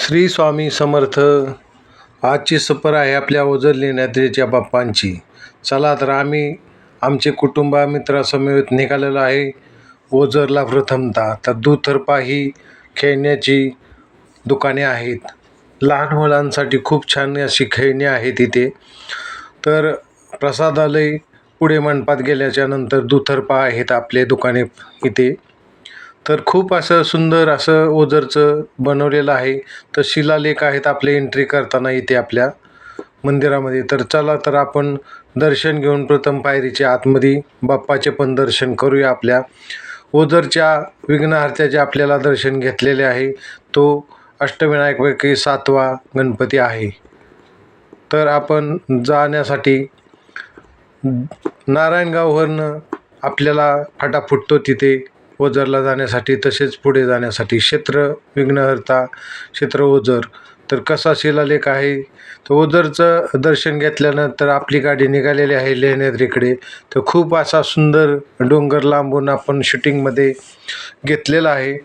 श्री स्वामी समर्थ. आजची सफर आहे आपल्या ओझर लेण्याद्रीच्या बाप्पांची. चला तर आम्ही आमचे कुटुंब मित्रासमवेत निघालेलो आहे ओझरला. प्रथमतः तर दुतर्फा ही खेळण्याची दुकाने आहेत. लहान मुलांसाठी खूप छान अशी खेळणी आहेत इथे. तर प्रसादालय पुढे मंडपात गेल्याच्या नंतर दुतर्फा आहेत आपले दुकाने इथे. तर खूप असं सुंदर असं ओझरचं बनवलेलं आहे. तर शिलालेख आहेत आपले एंट्री करताना इथे आपल्या मंदिरामध्ये. तर चला तर आपण दर्शन घेऊन प्रथम पायरीच्या आतमध्ये बाप्पाचे पण दर्शन करूया. आपल्या ओझरच्या विघ्नहर्त्याचे आपल्याला दर्शन घेतलेले आहे. तो अष्टविनायकपैकी 7वा गणपती आहे. तर आपण जाण्यासाठी नारायणगाववरनं आपल्याला फाटा फुटतो तिथे ओझरला जाण्यासाठी. तसेच पुढे जाण्यासाठी क्षेत्र विघ्नहर्ता क्षेत्र ओझर. तर कसा शिलालेख आहे. तर ओझरचं दर्शन घेतल्यानंतर आपली गाडी निघालेली आहे लेण्याद्रीकडे. तर खूप असा सुंदर डोंगर लांबून आपण शूटिंगमध्ये घेतलेला आहे.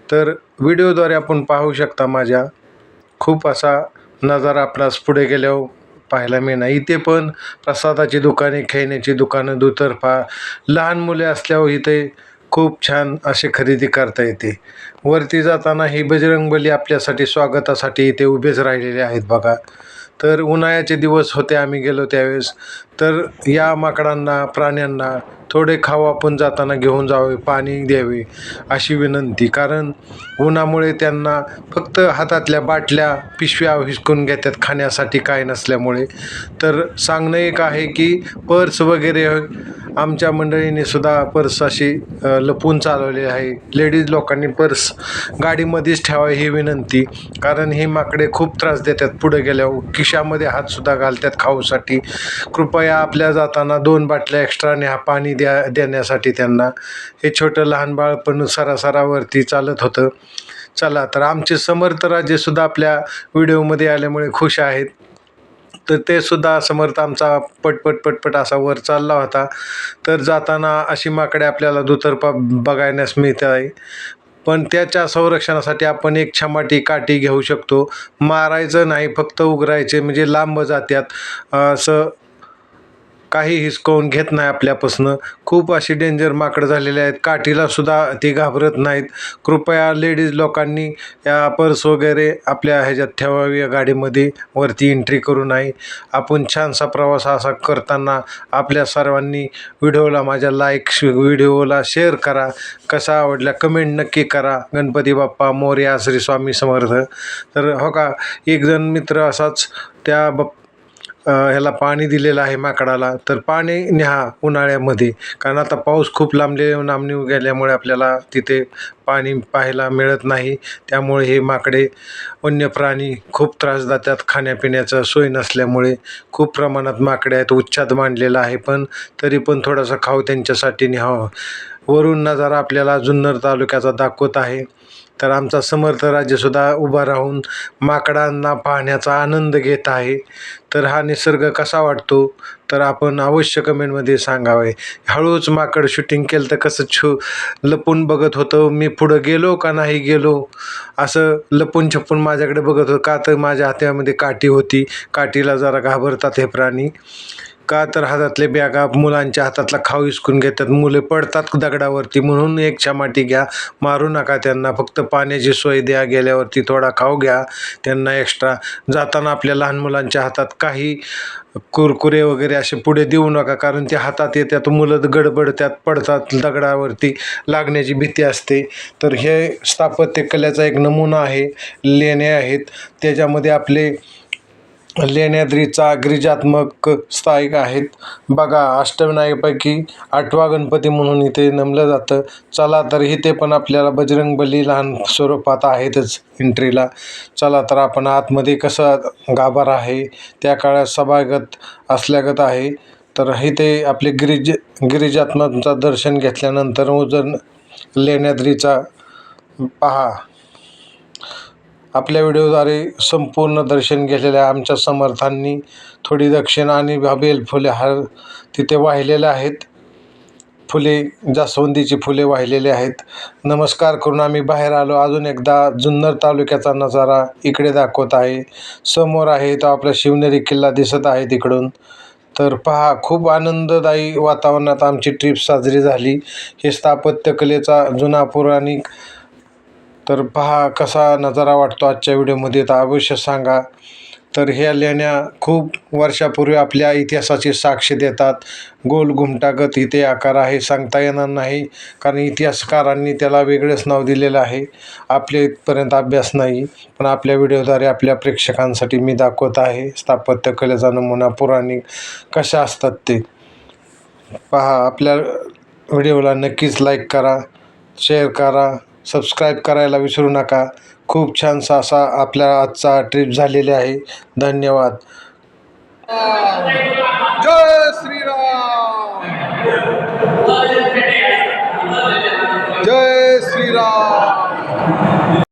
तर व्हिडिओद्वारे आपण पाहू शकता माझ्या. खूप असा नजारा आपणास पुढे गेल्यावर पाहायला मिळणार. इथे पण प्रसादाची दुकाने, खेळण्याची दुकानं दुतर्फा. लहान मुले असल्यावर इथे खूप छान असे खरेदी करता येते. वरती जाताना ही बजरंगबली आपल्यासाठी स्वागतासाठी इथे उभेच राहिलेले आहेत बघा. तर उन्हाळ्याचे दिवस होते आम्ही गेलो त्यावेळेस. तर या माकडांना, प्राण्यांना थोडे खाऊ आपण जाताना घेऊन जावे, पाणी द्यावे अशी विनंती. कारण उन्हामुळे त्यांना फक्त हातातल्या बाटल्या, पिशव्या हिसकून घेतात खाण्यासाठी काय नसल्यामुळे. तर सांगणं एक आहे की पर्स वगैरे आमच्या मंडळीने सुद्धा पर्स अशी लपून चालवली आहे. लेडीज लोकांनी पर्स गाडीमध्येच ठेवावी ही विनंती. कारण ही माकडे खूप त्रास देतात. पुढे गेल्यावर खिशामध्ये हातसुद्धा घालतात खाऊसाठी. कृपया आपल्या जाताना 2 बाटल्या एक्स्ट्रा न्या पाणी देण्यासाठी त्यांना. हे छोटं लहान बाळ पण सरासरावरती चालत होतं. चला तर आमचे समर्थराजेसुद्धा आपल्या व्हिडिओमध्ये आल्यामुळे खुश आहेत. तर ते सुद्धा समर्थ आमचा पटपट असा वर चालला होता. तर जाताना अशी माकडे आपल्याला दुतर्फा बघायला मिळते आहे. पण त्याच्या संरक्षणासाठी आपण एक छमाटी काठी घेऊ शकतो. मारायचं नाही, फक्त उघडायचे म्हणजे लांब जात्यात. असं काही हिसकावून घेत नाही आपल्यापासनं. खूप अशी डेंजर माकडं झालेले आहेत. काठीला सुद्धा ते घाबरत नाहीत. कृपया लेडीज लोकांनी या पर्स वगैरे आपल्या ह्याच्यात ठेवावी गाडीमध्ये. वरती एंट्री करू नये. आपण छानसा प्रवास असा करताना आपल्या सर्वांनी व्हिडिओला माझ्या व्हिडिओला शेअर करा. कसा आवडला कमेंट नक्की करा. गणपती बाप्पा मोरया, श्री स्वामी समर्थ. तर हो का, एक जण मित्र असाच त्या ह्याला पाणी दिलेलं आहे माकडाला. तर पाणी न्या उन्हाळ्यामध्ये. कारण आता पाऊस खूप लांबणी गेल्यामुळे आपल्याला तिथे पाणी पाहायला मिळत नाही. त्यामुळे हे माकडे, वन्य प्राणी खूप त्रास देतात. खाण्यापिण्याचं सोय नसल्यामुळे खूप प्रमाणात माकडे आहेत. उच्छाद मांडलेला आहे. पण तरी पण थोडासा खाऊ त्यांच्यासाठी न्यावं. वरून नजारा आपल्याला जुन्नर तालुक्याचा दाखवत आहे. तर आमचा समर्थ राज्यसुद्धा उभा राहून माकडांना पाहण्याचा आनंद घेत आहे. तर हा निसर्ग कसा वाटतो तर आपण अवश्य कमेंटमध्ये सांगावे. हळूच माकड शूटिंग केलं तर कसं लपून बघत होतं. मी पुढं गेलो का नाही गेलो असं लपून छपून माझ्याकडे बघत होतं. का तर माझ्या हातामध्ये काठी होती. काठीला जरा घाबरतात हे प्राणी. का तर हातातले बॅगा, मुलांच्या हातातला खाऊ हिसकून घेतात. मुले पडतात दगडावरती. म्हणून एक छमाटी घ्या, मारू नका त्यांना. फक्त पाण्याची सोय द्या. गेल्यावरती थोडा खाऊ घ्या त्यांना एक्स्ट्रा. जाताना आपल्या लहान मुलांच्या हातात काही कुरकुरे वगैरे असे पुढे देऊ नका. कारण ते हातात येतात, मुलं गडबडतात, पडतात दगडावरती, लागण्याची भीती असते. तर हे स्थापत्यकलेचा एक नमुना आहे. लेण्या आहेत त्याच्यामध्ये आपले लेण्याद्रीचा गिरिजात्मक स्थायिक आहेत बघा. अष्टविनायकापैकी 8वा गणपती म्हणून इथे नमलं जातं. चला तर इथे पण आपल्याला बजरंगबली लहान स्वरूपात आहेतच एंट्रीला. चला तर आपण आतमध्ये कसं गाभारा आहे त्या काळात सभागत असल्यागत आहे. तर इथे आपले गिरिजात्मकचं दर्शन घेतल्यानंतर ओझर लेण्याद्रीचा पहा. आपल्या व्हिडिओद्वारे संपूर्ण दर्शन घेतलेल्या आमच्या समर्थांनी थोडी दक्षिणा आणि बेलफुले हार तिथे वाहिलेले आहेत. फुले, जास्वंदीची फुले वाहिलेली आहेत. नमस्कार करून आम्ही बाहेर आलो. अजून एकदा जुन्नर तालुक्याचा नजारा इकडे दाखवत आहे. समोर आहे तो आपला शिवनेरी किल्ला दिसत आहे तिकडून. तर पहा, खूप आनंददायी वातावरणात आमची ट्रिप साजरी झाली. हे स्थापत्यकलेचा जुना पौराणिक. तर पहा कसा नजारा वाटतो आजच्या व्हिडिओमध्ये, तर अवश्य सांगा. तर ह्या लेण्या खूप वर्षापूर्वी आपल्या इतिहासाची साक्ष देतात. गोल घुमटागत इथे आकार आहे, सांगता येणार नाही, कारण इतिहासकारांनी त्याला वेगळंच नाव दिलेलं आहे. आपल्या इथपर्यंत अभ्यास नाही, पण आपल्या व्हिडिओद्वारे आपल्या प्रेक्षकांसाठी मी दाखवत आहे स्थापत्यकलेचा नमुना पौराणिक कशा असतात ते. पहा, आपल्या व्हिडिओला नक्कीच लाईक करा, शेअर करा, सबस्क्राईब करायला विसरू नका. खूप छानसा असा आपला आजचा ट्रिप झालेला आहे. धन्यवाद. जय श्रीराम, जय श्रीराम.